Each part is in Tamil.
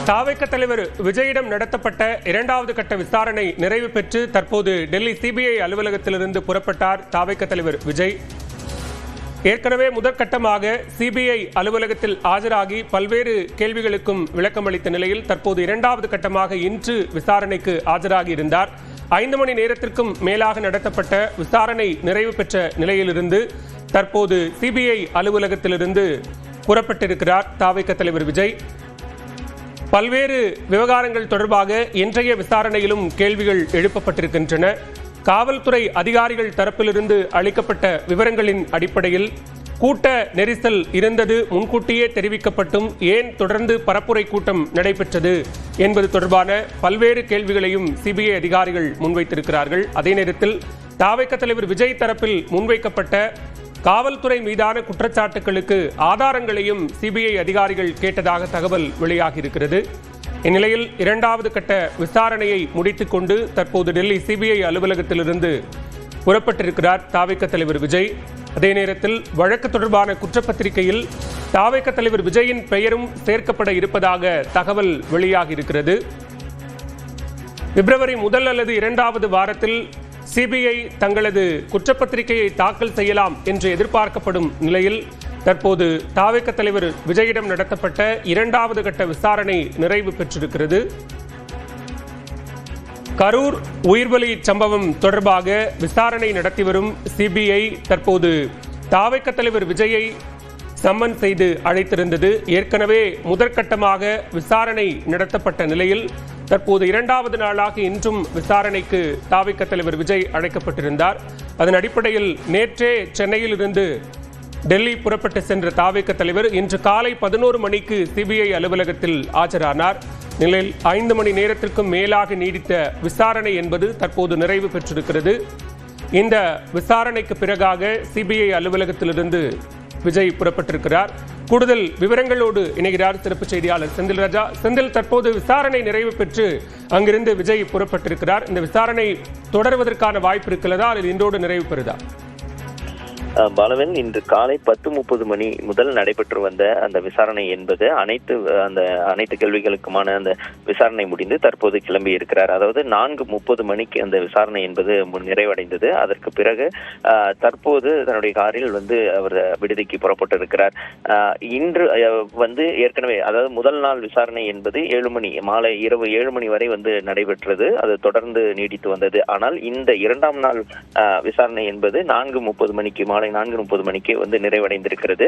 தாவேக தலைவர் விஜயிடம் நடத்தப்பட்ட இரண்டாவது கட்ட விசாரணை நிறைவு பெற்று தற்போது டெல்லி சிபிஐ அலுவலகத்திலிருந்து புறப்பட்டார் தாவேக தலைவர் விஜய். ஏற்கனவே முதற்கட்டமாக சிபிஐ அலுவலகத்தில் ஆஜராகி பல்வேறு கேள்விகளுக்கும் விளக்கமளித்த நிலையில் தற்போது இரண்டாவது கட்டமாக இன்று விசாரணைக்கு ஆஜராகி இருந்தார். 5 மணி நேரத்திற்கும் மேலாக நடத்தப்பட்ட விசாரணை நிறைவு பெற்ற நிலையிலிருந்து தற்போது சிபிஐ அலுவலகத்திலிருந்து புறப்பட்டிருக்கிறார் தாவேக தலைவர் விஜய். பல்வேறு விவகாரங்கள் தொடர்பாக இன்றைய விசாரணையிலும் கேள்விகள் எழுப்பப்பட்டிருக்கின்றன. காவல்துறை அதிகாரிகள் தரப்பிலிருந்து அளிக்கப்பட்ட விவரங்களின் அடிப்படையில் கூட்ட நெரிசல் இருந்தது முன்கூட்டியே தெரிவிக்கப்பட்டும் ஏன் தொடர்ந்து பரப்புரை கூட்டம் நடைபெற்றது என்பது தொடர்பான பல்வேறு கேள்விகளையும் சிபிஐ அதிகாரிகள் முன்வைத்திருக்கிறார்கள். அதே நேரத்தில் தாவேக தலைவர் விஜய் தரப்பில் முன்வைக்கப்பட்ட காவல்துறை மீதான குற்றச்சாட்டுகளுக்கு ஆதாரங்களையும் சிபிஐ அதிகாரிகள் கேட்டதாக தகவல் வெளியாகியிருக்கிறது. இந்நிலையில் இரண்டாவது கட்ட விசாரணையை முடித்துக் கொண்டு தற்போது டெல்லி சிபிஐ அலுவலகத்திலிருந்து புறப்பட்டிருக்கிறார் தாவேக தலைவர் விஜய். அதே நேரத்தில் வழக்கு தொடர்பான குற்றப்பத்திரிகையில் தாவேக தலைவர் விஜயின் பெயரும் சேர்க்கப்பட இருப்பதாக தகவல் வெளியாகியிருக்கிறது. பிப்ரவரி 1 அல்லது 2வது வாரத்தில் சிபிஐ தங்களது குற்றப்பத்திரிகையை தாக்கல் செய்யலாம் என்று எதிர்பார்க்கப்படும் நிலையில் தற்போது தாவேக தலைவர் விஜயிடம் நடத்தப்பட்ட இரண்டாவது கட்ட விசாரணை நிறைவு பெற்றிருக்கிறது. கரூர் உயிர்பலி சம்பவம் தொடர்பாக விசாரணை நடத்தி வரும் சிபிஐ தற்போது தாவேக தலைவர் விஜயை சம்மன் செய்து அழைத்திருந்தது. ஏற்கனவே முதற்கட்டமாக விசாரணை நடத்தப்பட்ட நிலையில் தற்போது 2வது நாளாக இன்றும் விசாரணைக்கு தாவேக தலைவர் விஜய் அழைக்கப்பட்டிருந்தார். அதன் அடிப்படையில் நேற்றே சென்னையில் இருந்து டெல்லி புறப்பட்டு சென்ற தாவேக தலைவர் இன்று காலை 11 மணிக்கு சிபிஐ அலுவலகத்தில் ஆஜரானார். நிலையில் 5 மணி நேரத்திற்கும் மேலாக நீடித்த விசாரணை என்பது தற்போது நிறைவு பெற்றிருக்கிறது. இந்த விசாரணைக்கு பிறகாக சிபிஐ அலுவலகத்திலிருந்து விஜய் புறப்பட்டிருக்கிறார். கூடுதல் விவரங்களோடு இணைகிறார் சிறப்பு செய்தியாளர் செந்தில் ராஜா. செந்தில், தற்போது விசாரணை நிறைவு பெற்று அங்கிருந்து விஜய் புறப்பட்டிருக்கிறார். இந்த விசாரணை தொடர்வதற்கான வாய்ப்பு இருக்கிறதா அல்லது இன்றோடு நிறைவு பெறுதா? பாலவன், இன்று காலை 10:30 மணி முதல் நடைபெற்று வந்த அந்த விசாரணை என்பது அனைத்து கேள்விகளுக்குமான அந்த விசாரணை முடிந்து தற்போது கிளம்பி இருக்கிறார். அதாவது 4:30 மணிக்கு அந்த விசாரணை என்பது நிறைவடைந்தது. அதற்கு பிறகு தற்போது தன்னுடைய காரில் அவர் விடுதிக்கு புறப்பட்டிருக்கிறார். இன்று ஏற்கனவே அதாவது முதல் நாள் விசாரணை என்பது 7 மணி மாலை இரவு 7 மணி வரை நடைபெற்றது. அது தொடர்ந்து நீடித்து வந்தது. ஆனால் இந்த 2ஆம் நாள் விசாரணை என்பது 4:30 மணிக்கு மாலை 4:30 மணிக்கு நிறைவடைந்திருக்கிறது.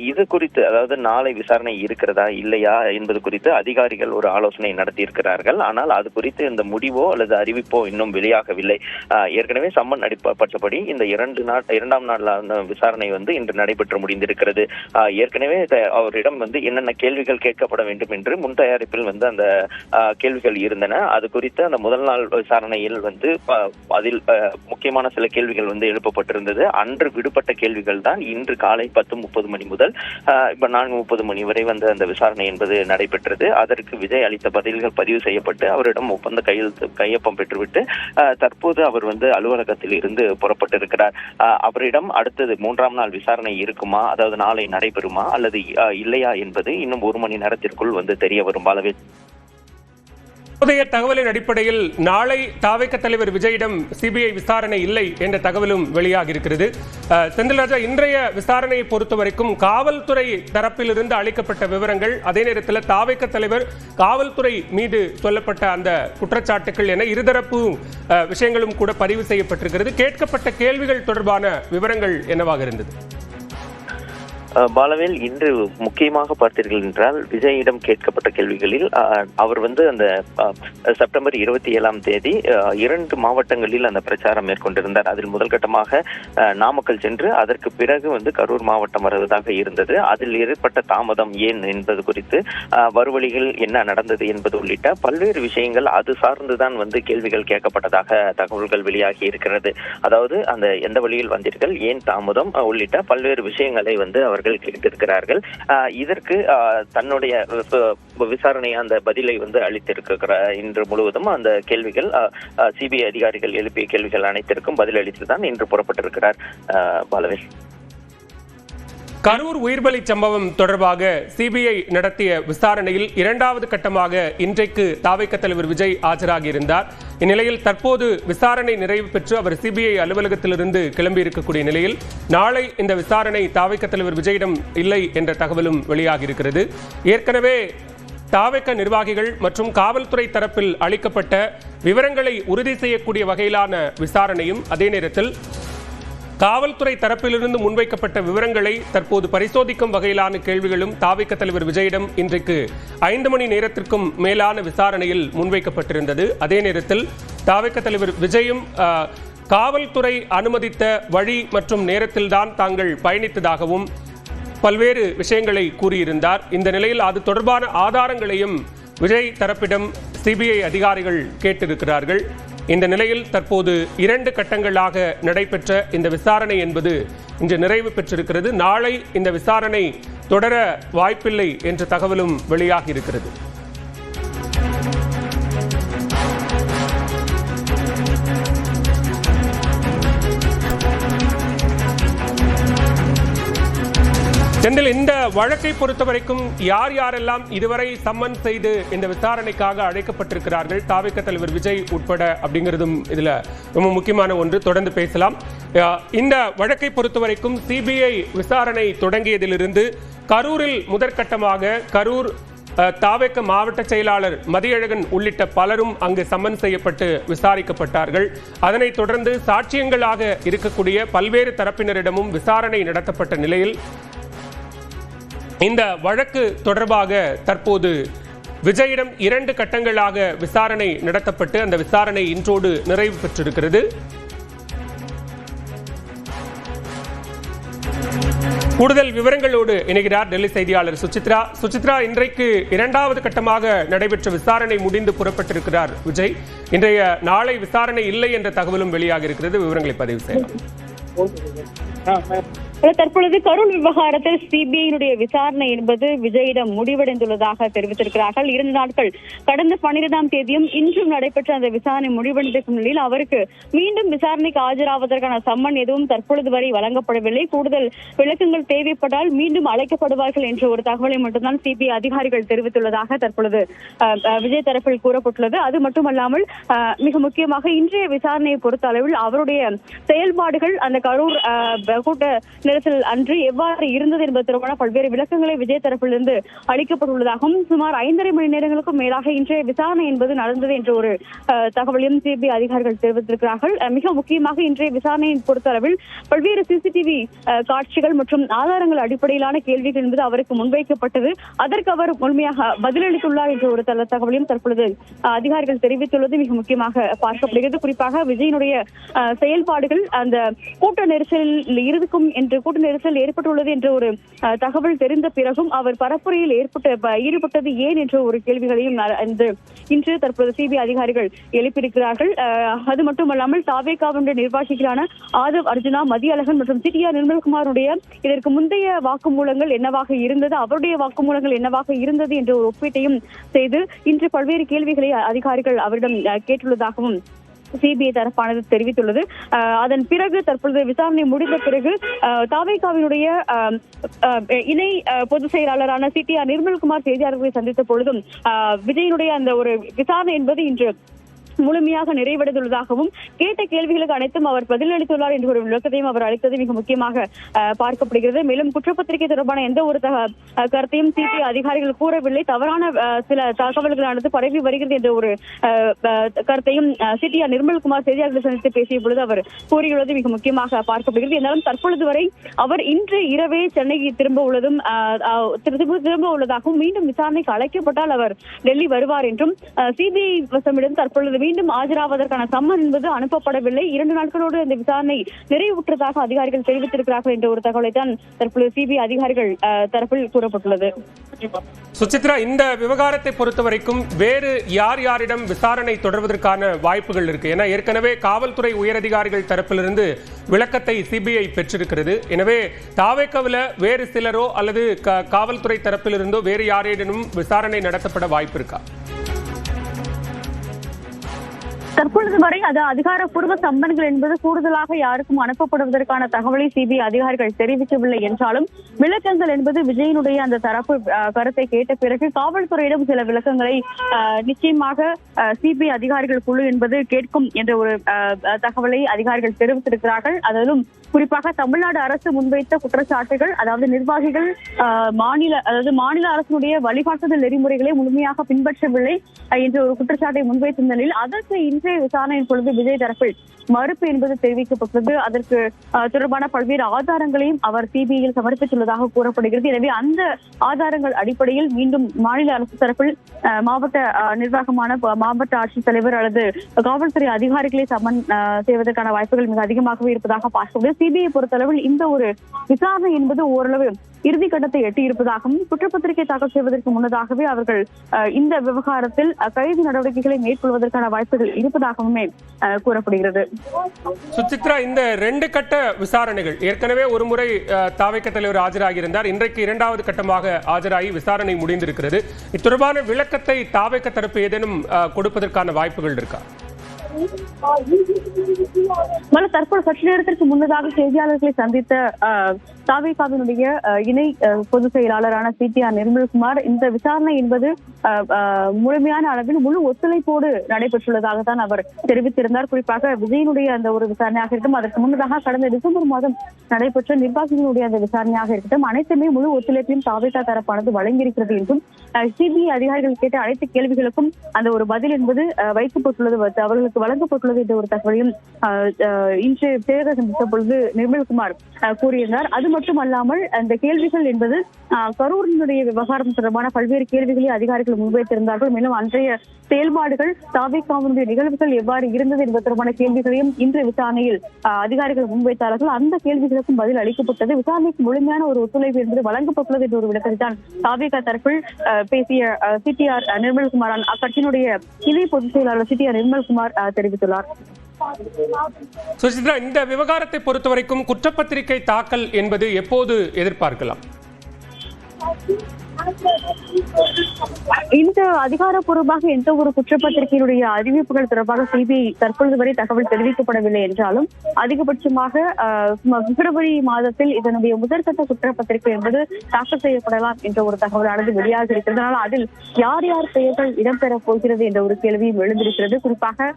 இது குறித்து, அதாவது நாளை விசாரணை இருக்கிறதா இல்லையா என்பது குறித்து அதிகாரிகள் ஒரு ஆலோசனை நடத்தியிருக்கிறார்கள். ஆனால் அது குறித்து இந்த முடிவோ அல்லது அறிவிப்போ இன்னும் வெளியாகவில்லை. ஏற்கனவே சம்மன் அடிப்பட்டபடி இந்த 2ஆம் நாள் விசாரணை இன்று நடைபெற்று முடிந்திருக்கிறது. ஏற்கனவே அவரிடம் என்னென்ன கேள்விகள் கேட்கப்பட வேண்டும் என்று முன் தயாரிப்பில் அந்த கேள்விகள் இருந்தன. அது குறித்து அந்த முதல் நாள் விசாரணையில் அதில் முக்கியமான சில கேள்விகள் எழுப்பப்பட்டிருந்தது. அன்று விடுபட்ட கேள்விகள் தான் இன்று காலை 10:30 மணி முதல் 4:30 மணி வரை அந்த விசாரணை என்பது நடைபெற்றது. அதற்கு விஜய் அளித்த பதில்கள் பதிவு செய்யப்பட்டு அவரிடம் ஒப்பந்த கையொப்பம் பெற்றுவிட்டு தற்போது அவர் அலுவலகத்தில் இருந்து புறப்பட்டிருக்கிறார். அவரிடம் அடுத்தது 3ஆம் நாள் விசாரணை இருக்குமா, அதாவது நாளை நடைபெறுமா அல்லது இல்லையா என்பது இன்னும் 1 மணி நேரத்திற்குள் தெரிய வரும். பாலவே, புதிய தகவலின் அடிப்படையில் நாளை தாவேக தலைவர் விஜயிடம் சிபிஐ விசாரணை இல்லை என்ற தகவலும் வெளியாகி இருக்கிறது. செந்தில் ராஜா, இன்றைய விசாரணையை பொறுத்தவரைக்கும் காவல்துறை தரப்பிலிருந்து அளிக்கப்பட்ட விவரங்கள், அதே நேரத்தில் தாவேக தலைவர் காவல்துறை மீது சொல்லப்பட்ட அந்த குற்றச்சாட்டுகள் என இருதரப்பு விஷயங்களும் கூட பதிவு செய்யப்பட்டிருக்கிறது. கேட்கப்பட்ட கேள்விகள் தொடர்பான விவரங்கள் என்னவாக இருந்தது? பாலவேல், இன்று முக்கியமாக பார்த்தீர்கள் என்றால் விஜயிடம் கேட்கப்பட்ட கேள்விகளில் அவர் அந்த செப்டம்பர் 27ஆம் தேதி 2 மாவட்டங்களில் அந்த பிரச்சாரம் மேற்கொண்டிருந்தார். அதில் முதல் கட்டமாக நாமக்கல் சென்று அதற்கு பிறகு கரூர் மாவட்டம் வருவதாக இருந்தது. அதில் ஏற்பட்ட தாமதம் ஏன் என்பது குறித்து, வருவழிகள் என்ன நடந்தது என்பது உள்ளிட்ட பல்வேறு விஷயங்கள் அது சார்ந்துதான் கேள்விகள் கேட்கப்பட்டதாக தகவல்கள் வெளியாகி இருக்கிறது. அதாவது அந்த எந்த வழியில் வந்தீர்கள், ஏன் தாமதம் உள்ளிட்ட பல்வேறு விஷயங்களை அவர் அவர்கள் கேட்டிருக்கிறார்கள். இதற்கு தன்னுடைய விசாரணை அந்த பதிலை அளித்திருக்கிறார். இன்று முழுவதும் அந்த கேள்விகள் சிபிஐ அதிகாரிகள் எழுப்பிய கேள்விகள் அனைத்திற்கும் பதில் அளித்துதான் இன்று புறப்பட்டிருக்கிறார். பாலவேல், கரூர் உயிர்பலி சம்பவம் தொடர்பாக சிபிஐ நடத்திய விசாரணையில் இரண்டாவது கட்டமாக இன்றைக்கு தாவேக தலைவர் விஜய் ஆஜராகியிருந்தார். இந்நிலையில் தற்போது விசாரணை நிறைவு பெற்று அவர் சிபிஐ அலுவலகத்திலிருந்து கிளம்பியிருக்கக்கூடிய நிலையில் நாளை இந்த விசாரணை தாவேக தலைவர் விஜயிடம் இல்லை என்ற தகவலும் வெளியாகியிருக்கிறது. ஏற்கனவே தாவேக நிர்வாகிகள் மற்றும் காவல்துறை தரப்பில் அளிக்கப்பட்ட விவரங்களை உறுதி செய்யக்கூடிய வகையிலான விசாரணையும், அதே நேரத்தில் காவல்துறை தரப்பிலிருந்து முன்வைக்கப்பட்ட விவரங்களை தற்போது பரிசோதிக்கும் வகையிலான கேள்விகளும் தாவேக தலைவர் விஜயிடம் இன்றைக்கு 5 மணி நேரத்திற்கும் மேலான விசாரணையில் முன்வைக்கப்பட்டிருந்தது. அதே நேரத்தில் தாவேக தலைவர் விஜயும் காவல்துறை அனுமதித்த வழி மற்றும் நேரத்தில்தான் தாங்கள் பயணித்ததாகவும் பல்வேறு விஷயங்களை கூறியிருந்தார். இந்த நிலையில் அது தொடர்பான ஆதாரங்களையும் விஜய் தரப்பிடம் சிபிஐ அதிகாரிகள் கேட்டிருக்கிறார்கள். இந்த நிலையில் தற்போது 2 கட்டங்களாக நடைபெற்ற இந்த விசாரணை என்பது இன்று நிறைவு பெற்றிருக்கிறது. நாளை இந்த விசாரணை தொடர வாய்ப்பில்லை என்ற தகவலும் வெளியாகி இருக்கிறது. செந்தில், இந்த வழக்கை பொறுத்தவரைக்கும் யார் யாரெல்லாம் இதுவரை சம்மன் செய்து இந்த விசாரணைக்காக அழைக்கப்பட்டிருக்கிறார்கள், தாவேக தலைவர் விஜய் உட்பட, அப்படிங்கிறதும் இதுல ரொம்ப முக்கியமான ஒன்று. தொடர்ந்து பேசலாம். இந்த வழக்கை பொறுத்தவரைக்கும் சிபிஐ விசாரணை தொடங்கியதிலிருந்து கரூரில் முதற்கட்டமாக கரூர் தாவேக மாவட்ட செயலாளர் மதியழகன் உள்ளிட்ட பலரும் அங்கு சம்மன் செய்யப்பட்டு விசாரிக்கப்பட்டார்கள். அதனைத் தொடர்ந்து சாட்சியங்களாக இருக்கக்கூடிய பல்வேறு தரப்பினரிடமும் விசாரணை நடத்தப்பட்ட நிலையில் இந்த வழக்கு தொடர்பாக தற்போது விஜயிடம் 2 கட்டங்களாக விசாரணை நடத்தப்பட்டு அந்த விசாரணை இன்றோடு நிறைவு பெற்றிருக்கிறது. கூடுதல் விவரங்களோடு இணைகிறார் டெல்லி செய்தியாளர் சுசித்ரா. சுசித்ரா, இன்றைக்கு 2வது கட்டமாக நடைபெற்ற விசாரணை முடிந்து புறப்பட்டிருக்கிறார் விஜய். நாளை விசாரணை இல்லை என்ற தகவலும் வெளியாக இருக்கிறது. விவரங்களை பதிவு செய்யலாம். தற்பொழுது கரூர் விவகாரத்தில் சிபிஐ விசாரணை என்பது விஜயிடம் முடிவடைந்துள்ளதாக தெரிவித்திருக்கிறார்கள். 2 நாட்கள் கடந்த 12ஆம் தேதியும் இன்றும் நடைபெற்ற அந்த விசாரணை முடிவடைந்திருக்கும் நிலையில் அவருக்கு மீண்டும் விசாரணைக்கு ஆஜராவதற்கான சம்மன் எதுவும் தற்பொழுது வரை வழங்கப்படவில்லை. கூடுதல் விளக்கங்கள் தேவைப்பட்டால் மீண்டும் அழைக்கப்படுவார்கள் என்ற ஒரு தகவலை மட்டும்தான் சிபிஐ அதிகாரிகள் தெரிவித்துள்ளதாக தற்பொழுது விஜய் தரப்பில் கூறப்பட்டுள்ளது. அது மட்டுமல்லாமல் மிக முக்கியமாக இன்றைய விசாரணையை பொறுத்த அளவில் அவருடைய செயல்பாடுகள் அந்த கரூர் கூட்ட நெரிசல் அன்று எவ்வாறு இருந்தது என்பது தொடர்பான பல்வேறு விளக்கங்களை விஜய் தரப்பிலிருந்து அளிக்கப்பட்டுள்ளதாகவும் சுமார் 5.5 மணி நேரங்களுக்கும் மேலாக இன்றைய விசாரணை என்பது நடந்தது என்ற ஒரு தகவலையும் சிபிஐ அதிகாரிகள் தெரிவித்திருக்கிறார்கள். மிக முக்கியமாக இன்றைய விசாரணையை பொறுத்தளவில் பல்வேறு சிசிடிவி காட்சிகள் மற்றும் ஆதாரங்கள் அடிப்படையிலான கேள்விகள் என்பது அவருக்கு முன்வைக்கப்பட்டது. அதற்கு அவர் முழுமையாக பதிலளித்துள்ளார் என்ற ஒரு தகவலையும் தற்பொழுது அதிகாரிகள் தெரிவித்துள்ளது மிக முக்கியமாக பார்க்கப்படுகிறது. குறிப்பாக விஜயினுடைய செயல்பாடுகள் அந்த கூட்ட நெரிசலில் இருக்கும் என்று கூட்ட நெரிசல் ஏற்பட்டுள்ளது என்ற ஒரு தகவல் தெரிந்த பிறகும் அவர் பரப்புரையில் ஈடுபட்டது ஏன் என்ற ஒரு கேள்விகளையும் இன்று தற்போது சிபிஐ அதிகாரிகள் எழுப்பியிருக்கிறார்கள். அது மட்டுமல்லாமல் தாவேகாவுடைய நிர்வாகிகளான ஆதவ் அர்ஜுனா, மதியழகன் மற்றும் சிடிஆர் நிர்மல்குமாருடைய இதற்கு முந்தைய வாக்குமூலங்கள் என்னவாக இருந்தது, அவருடைய வாக்குமூலங்கள் என்னவாக இருந்தது என்ற ஒரு ஒப்பீட்டையும் செய்து இன்று பல்வேறு கேள்விகளை அதிகாரிகள் அவரிடம் கேட்டுள்ளதாகவும் சிபிஐ தரப்பானது தெரிவித்துள்ளது. அதன் பிறகு தற்பொழுது விசாரணை முடிந்த பிறகு தாவேகாவினுடைய இணை பொதுச் செயலாளரான சிடிஆர் நிர்மல்குமார் செய்தியாளர்களை சந்தித்த பொழுதும் விஜயினுடைய அந்த ஒரு விசாரணை என்பது இன்று முழுமையாக நிறைவடைந்துள்ளதாகவும் கேட்ட கேள்விகளுக்கு அனைத்தும் அவர் பதிலளித்துள்ளார் என்ற ஒரு விளக்கத்தையும் அவர் அளித்தது மிக முக்கியமாக பார்க்கப்படுகிறது. மேலும் குற்றப்பத்திரிகை தொடர்பான எந்த ஒரு கருத்தையும் சிபிஐ அதிகாரிகள் கூறவில்லை. தவறான சில தகவல்களானது பரவி வருகிறது என்ற ஒரு கருத்தையும் சிடிஆர் நிர்மல்குமார் செய்தியாளர்களை சந்தித்து பேசிய பொழுது அவர் கூறியுள்ளது மிக முக்கியமாக பார்க்கப்படுகிறது. இருந்தாலும் தற்பொழுது வரை அவர் இன்று இரவே சென்னைக்கு திரும்ப உள்ளதாகவும் மீண்டும் விசாரணைக்கு அழைக்கப்பட்டால் அவர் டெல்லி வருவார் என்றும் சிபிஐ வசமிடம் தற்பொழுது மீண்டும் ஆஜராவதற்கான சம்மன் என்பது அனுப்பப்படவில்லை. 2 நாட்களோடு இந்த விசாரணை நிறைவுற்றதாக அதிகாரிகள் தெரிவித்திருக்கிறார்கள் என்ற ஒரு தகவலை தான் தற்பொழுது சிபிஐ அதிகாரிகள் தரப்பில் கூறப்பட்டுள்ளது. சுசித்ரா, இந்த விவகாரத்தை பொறுத்தவரைக்கும் வேறு யாரிடம் விசாரணை தொடர்வதற்கான வாய்ப்புகள் இருக்கு? ஏன்னா ஏற்கனவே காவல்துறை உயரதிகாரிகள் தரப்பிலிருந்து விளக்கத்தை சிபிஐ பெற்றிருக்கிறது. எனவே தாவேகாவில் வேறு சிலரோ அல்லது காவல்துறை தரப்பிலிருந்தோ வேறு யாரேனும் விசாரணை நடத்தப்பட வாய்ப்பு இருக்கா? தற்பொழுது வரை அது அதிகாரப்பூர்வ சம்மன்கள் என்பது கூடுதலாக யாருக்கும் அனுப்பப்படுவதற்கான தகவலை சிபிஐ அதிகாரிகள் தெரிவிக்கவில்லை என்றாலும் விளக்கங்கள் என்பது விஜயனுடைய அந்த தரப்பு கருத்தை கேட்ட பிறகு காவல்துறையிடம் சில விளக்கங்களை நிச்சயமாக சிபிஐ அதிகாரிகள் குழு என்பது கேட்கும் என்ற ஒரு தகவலை அதிகாரிகள் தெரிவித்திருக்கிறார்கள். அதிலும் குறிப்பாக தமிழ்நாடு அரசு முன்வைத்த குற்றச்சாட்டுகள், அதாவது நிர்வாகிகள் மாநில அரசினுடைய வழிகாட்டுதல் நெறிமுறைகளை முழுமையாக பின்பற்றவில்லை என்ற ஒரு குற்றச்சாட்டை முன்வைத்த நிலையில் அதற்கு இன்றைய விசாரணையின் பொழுது விஜய் தரப்பில் மறுப்பு என்பது தெரிவிக்கப்பட்டது. அதற்கு தொடர்பான பல்வேறு ஆதாரங்களையும் அவர் சிபிஐயில் சமர்ப்பித்துள்ளதாக கூறப்படுகிறது. எனவே அந்த ஆதாரங்கள் அடிப்படையில் மீண்டும் மாநில அரசு தரப்பில் மாவட்ட நிர்வாகமான மாவட்ட ஆட்சித்தலைவர் அல்லது காவல்துறை அதிகாரிகளை சமன் செய்வதற்கான வாய்ப்புகள் மிக அதிகமாகவே இருப்பதாக பார்க்கிறது. சிபிஐ பொறுத்தளவில் இந்த ஒரு விசாரணை என்பது ஓரளவு இறுதிக்கட்டத்தை எட்டியிருப்பதாகவும் குற்றப்பத்திரிகை தாக்கல் செய்வதற்கு முன்னதாகவே அவர்கள் இந்த விவகாரத்தில் கைது நடவடிக்கைகளை மேற்கொள்வதற்கான வாய்ப்புகள் இருப்பதாகவுமே கூறப்படுகிறது. சுசித்ரா, இந்த 2 கட்ட விசாரணைகள் ஏற்கனவே ஒரு முறை தாவேக தலைவர் ஆஜராகியிருந்தார். இன்றைக்கு 2வது கட்டமாக ஆஜராகி விசாரணை முடிந்திருக்கிறது. இத்தொடர்பான விளக்கத்தை தாவேக தரப்பு ஏதேனும் கொடுப்பதற்கான வாய்ப்புகள் இருக்கா? தற்போது சற்று நேரத்திற்கு முன்னதாக செய்தியாளர்களை சந்தித்த தாவேகாவினுடைய இணை பொதுச் செயலாளரான சிடிஆர் நிர்மல்குமார் இந்த விசாரணை என்பது முழுமையான அளவில் முழு ஒத்துழைப்போடு நடைபெற்றுள்ளதாகத்தான் அவர் தெரிவித்திருந்தார். குறிப்பாக விஜயனுடைய அந்த ஒரு விசாரணையாக இருக்கட்டும், அதற்கு முன்னதாக கடந்த டிசம்பர் மாதம் நடைபெற்ற நிர்வாகிகளுடைய அந்த விசாரணையாக இருக்கட்டும், அனைத்துமே முழு ஒத்துழைப்பையும் தாவேகா தரப்பானது வழங்கியிருக்கிறது என்றும் சிபிஐ அதிகாரிகள் கேட்ட அனைத்து கேள்விகளுக்கும் அந்த ஒரு பதில் என்பது வைக்கப்பட்டுள்ளது, அவர்களுக்கு வழங்கப்பட்டுள்ளது என்ற ஒரு தகவலையும் இன்று தேர்தல் சந்தித்த பொழுது நிர்மல்குமார் கூறியிருந்தார். அது மட்டுமல்லாமல் அந்த கேள்விகள் என்பது கரூரினுடைய விவகாரம் தொடர்பான பல்வேறு கேள்விகளை அதிகாரிகள் முன்வைத்திருந்தார்கள். மேலும் அன்றைய செயல்பாடுகள் தாவேகாவினுடைய நிகழ்வுகள் எவ்வாறு இருந்தது என்பது தொடர்பான கேள்விகளையும் இன்று விசாரணையில் அதிகாரிகள் முன்வைத்தார்கள். அந்த கேள்விகளுக்கும் பதில் அளிக்கப்பட்டது. விசாரணைக்கு முழுமையான ஒரு ஒத்துழைப்பு என்பது வழங்கப்பட்டுள்ளது என்ற ஒரு விளக்கத்தை தான் தாவேகா தரப்பில் பேசிய சிடிஆர் நிர்மல்குமார் அக்கட்சியினுடைய இணை பொதுச் செயலாளர் சிடிஆர் நிர்மல்குமார் தெரிவித்துள்ளார். சுசித்ரா, இந்த விவகாரத்தை பொறுத்தவரைக்கும் குற்றப்பத்திரிகை தாக்கல் என்பது எப்போது எதிர்பார்க்கலாம்? இந்த அதிகாரப்பூர்வமாக எந்த ஒரு குற்றப்பத்திரிகையினுடைய அறிவிப்புகள் தொடர்பாக சிபிஐ தற்பொழுது வரை தகவல் தெரிவிக்கப்படவில்லை என்றாலும் அதிகபட்சமாக பிப்ரவரி மாதத்தில் இதனுடைய முதற்கட்ட குற்றப்பத்திரிகை என்பது தாக்கல் செய்யப்படலாம் என்ற ஒரு தகவலானது வெளியாக இருக்கிறது. ஆனால் அதில் யார் யார் பெயர்கள் இடம்பெறப் போகிறது என்ற ஒரு கேள்வியும் எழுந்திருக்கிறது. குறிப்பாக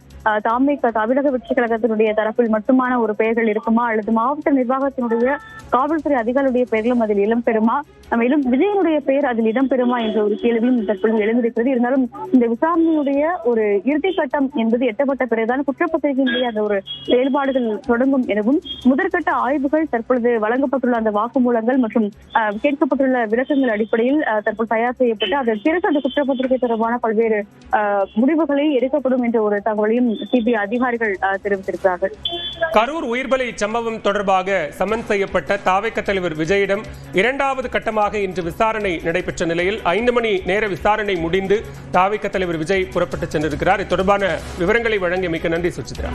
தமிழக வெற்றிக் கழகத்தினுடைய தரப்பில் மட்டுமான ஒரு பெயர்கள் இருக்குமா அல்லது மாவட்ட நிர்வாகத்தினுடைய காவல்துறை அதிகாரிகளுடைய பெயர்களும் அதில் இடம்பெறுமா, மேலும் விஜயனுடைய பெயர் அதில் இடம்பெறுமா என்ற ஒரு கேள்வியும் தற்பொழுது எழுந்திருக்கிறது. இருந்தாலும் இந்த விசாரணையுடைய ஒரு இறுதி கட்டம் என்பது எட்டப்பட்ட பிறகுதான் குற்றப்பத்திரிகையினுடைய அந்த ஒரு செயல்பாடுகள் தொடங்கும் எனவும் முதற்கட்ட ஆய்வுகள் தற்பொழுது வழங்கப்பட்டுள்ள அந்த வாக்குமூலங்கள் மற்றும் கேட்கப்பட்டுள்ள விளக்கங்கள் அடிப்படையில் தற்போது தயார் செய்யப்பட்டு அதன் பிறகு அந்த குற்றப்பத்திரிகை தொடர்பான பல்வேறு முடிவுகளை எடுக்கப்படும் என்ற ஒரு தகவலையும் சிபிஐ அதிகாரிகள் தெரிவித்திருக்கிறார்கள். கரூர் உயிர்பலி சம்பவம் தொடர்பாக சமன் செய்யப்பட்ட தாவேக தலைவர் விஜயிடம் 2வது கட்டமாக இன்று விசாரணை நடைபெற்ற நிலையில் 5 மணி நேர விசாரணை முடிந்து தாவேக தலைவர் விஜய் புறப்பட்டு சென்றிருக்கிறார். இது தொடர்பான விவரங்களை வழங்கியமைக்கு நன்றி சுசித்ரா.